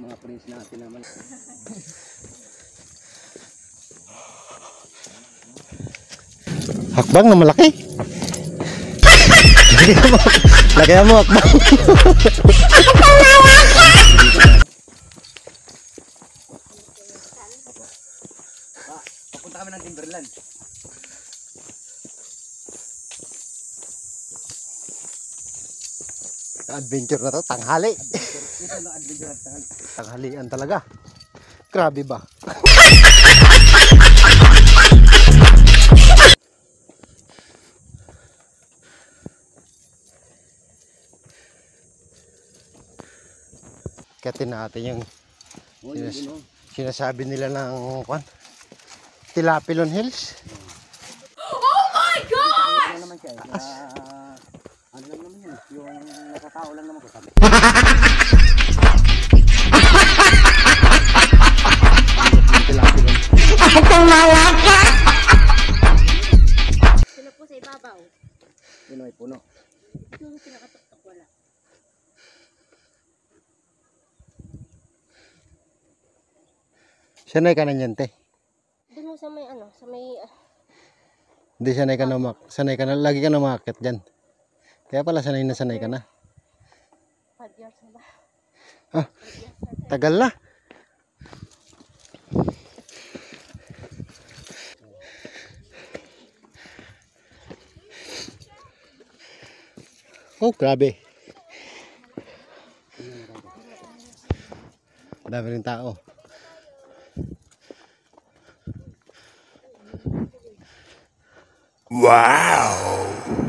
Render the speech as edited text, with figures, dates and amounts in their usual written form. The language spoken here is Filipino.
Mga prince natin naman. Hakbang na malaki. Lagyan mo hakbang. Papunta kami ng Timberland. Adventure na to, tanghali. Ito na adventure at tanghali. Tanghalian talaga. Grabe ba? Katin natin yung sinasabi nila ng Tilapilon Hills. Oh my God! Ano naman siya? Ano lang naman yun? Yung nakatao lang naman ko sabi. Tilapilon. Sila po sa ibabaw. Yun ay puno. Yung pinakatuktok wala. Sanay ka na yan, te. Doon mo sa may ano, sa may... Hindi sanay ka na sanay ka na, lagi ka na umakyat dyan. Kaya pala sanay ka na. 5 years na ba? Ah, tagal na. Oh, grabe. Dami rin tao. Wow!